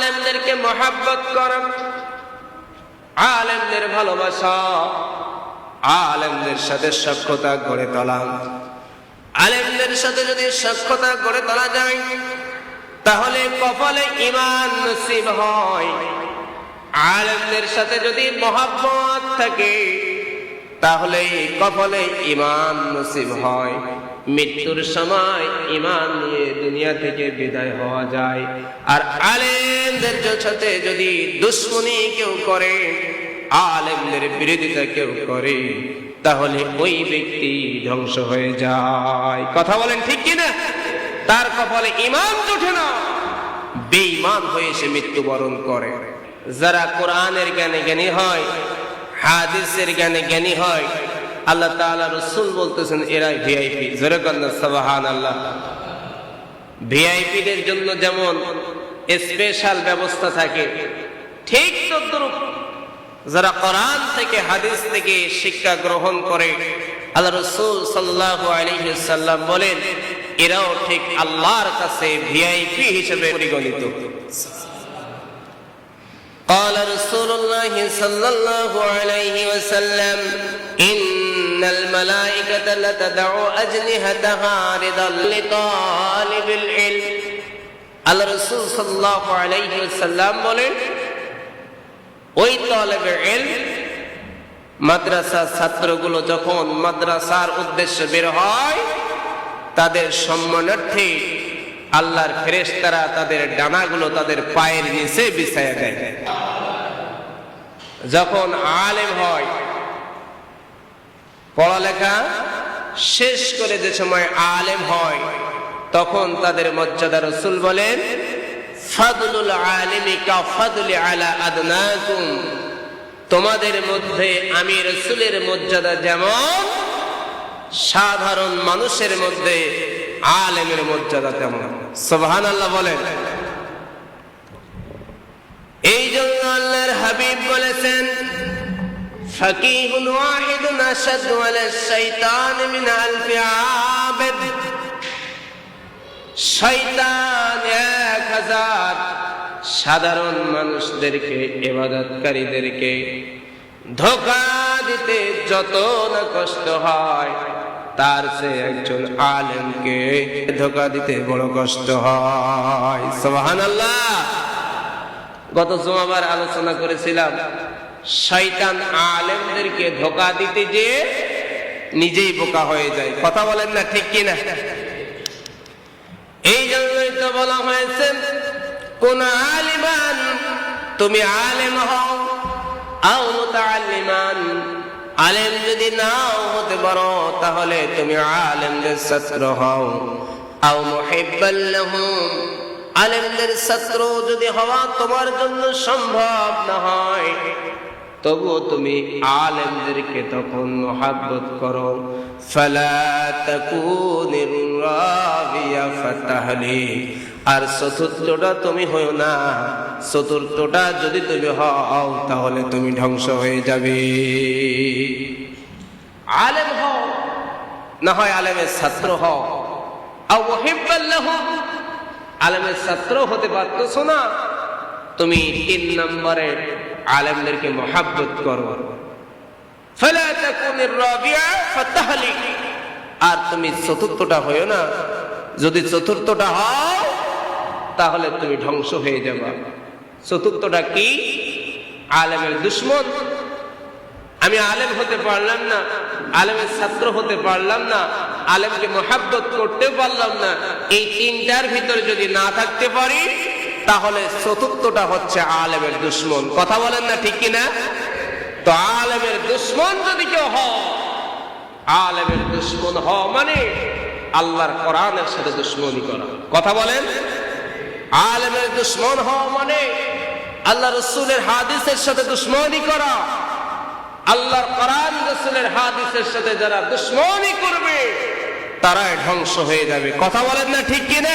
আলেমদেরকে মহব্বত করা, আলেমদের ভালোবাসা, আলেমদের সাথে সখ্যতা গড়ে তোলা। আলেমদের সাথে যদি সখ্যতা গড়ে তোলা যায় তাহলে কপালে ঈমান নসিব হয়। আলেমদের সাথে যদি মহব্বত থাকে তাহলে কপালে ঈমান নসিব হয়। মৃত্যুর সময় ঈমান নিয়ে দুনিয়া থেকে বিদায় হওয়া যায়। আর আলেমদের সাথে যদি দুশমনি কেউ করে, আলেমদের বিরোধিতা কেউ করে, তাহলে ওই ব্যক্তি ধ্বংস হয়ে যায়। কথা বলেন ঠিক কিনা? তার কপালে ঈমান জোটে না, বেঈমান হয়ে সে মৃত্যুবরণ করে। যারা কোরআনের জ্ঞানে জ্ঞানী হয়, হাদিসের জ্ঞানে জ্ঞানী হয়, আল্লাহ তাআলা রাসূল বলতেছেন এরাই ভিআইপি। জোরে বলেন সুবহানাল্লাহ। ভিআইপিদের জন্য যেমন স্পেশাল ব্যবস্থা থাকে, ঠিক তদ্রূপ যারা কোরআন থেকে হাদিস থেকে শিক্ষা গ্রহণ করে, আল্লাহ রাসূল সাল্লাল্লাহু আলাইহি ওয়াসাল্লাম বলেন এরাও ঠিক আল্লাহর কাছে ভিআইপি হিসেবে পরিগণিত। قال رسول الله صلى الله عليه وسلم إن الملائكة لتدع أجنحتها رضا لطالب العلم। আল্লাহ রাসূল সাল্লাল্লাহু আলাইহি ওয়াসাল্লাম বলেন ওই তালেবে ইলম মাদ্রাসার ছাত্রগুলো যখন মাদ্রাসার উদ্দেশ্যে বের হয়, তাদের সম্মানার্থে আল্লাহর ফেরেশতারা তাদের ডানাগুলো তাদের পায়ের নিচে বিছায়া দেয়। যখন আলেম হয়, পড়ালেখা শেষ করে যে সময় আলেম হয়, তখন তাদের মর্যাদা রাসূল বলেন ফাদলুল আলিমি কা ফাদলি আলা আদনাকুম। তোমাদের মধ্যে আমি রাসূলের মর্যাদা যেমন, সাধারণ মানুষের মধ্যে আলেমের মর্যাদা তেমন। সুবহানাল্লাহ বলেন। এই জন্য আল্লাহর হাবিব বলেছেন ফাকিহুন ওয়াহিদুন আশাদু আলা শাইতান মিন আলফি আবিদ। শয়তান 1000 সাধারণ মানুষদেরকে, ইবাদতকারীদেরকে ধোঁকা দিতে যত না কষ্ট হয়, তার চেয়ে একজন আলেমকে ধোঁকা দিতে বড় কষ্ট হয়। সুবহানাল্লাহ। গত জুমাবার আলোচনা করেছিলাম শয়তান আলেমদেরকে ধোঁকা দিতে গিয়ে নিজেই বোকা হয়ে যায়। কথা বলেন না ঠিক কিনা? এই জন্যই তো বলা হয়েছে কোন আলিমান, তুমি আলেম হও, আও মুতাআল্লিমান, আলেম যদি নাও হতে পারো তাহলে তুমি আলেমদের ছাত্র হও, আও মুহিব্বাল লাহুম, আলেমদের ছাত্র যদি হওয়া তোমার জন্য সম্ভব না হয়, তবুও তুমি আলেমদেরকে তখন মহব্বত করো। ফালা তাকুনির রাবিয়া ফাতাহলি। আর চতুর্থটা তুমি হও না, চতুর্থটা যদি তুমি হও তাহলে তুমি ধ্বংস হয়ে যাবে। আলেম হও, না হয় আলেমের ছাত্র হও, আও মুহিব্বাল লাহুম, আলেমের ছাত্র হতে পারতেছ না, তুমি 3 নম্বরে আলেমদেরকে মহব্বত করো। ফালা তাকুনির রাবিয়া ফাতাহলি। আর তুমি চতুর্থটা হও না, যদি চতুর্থটা হও তাহলে তুমি ধ্বংস হয়ে যাবে। চতুর্থটা কি? আলেমের দুশমন। আমি আলেম হতে পারলাম না, আলেমের ছাত্র হতে পারলাম না, আলেমকে মহব্বত করতে পারলাম না, এই 3টার ভিতরে যদি না থাকতে পারি তাহলে চতুর্থটা হচ্ছে আলেমের দুশমন। কথা বলেন না ঠিক কিনা? তো আলেমের দুশমন যদি কেউ হয়, আলেমের দুশমন হওয়া মানে আল্লাহর কোরআনের সাথে দুশমনি করা। কথা বলেন। আলেমের দুশমন হওয়া মানে আল্লাহ রাসূলের হাদিসের সাথে দুশমনি করা। আল্লাহর কোরআন রাসূলের হাদিসের সাথে যারা দুশমনি করবে তারাই ধ্বংস হয়ে যাবে। কথা বলেন না ঠিক কিনা?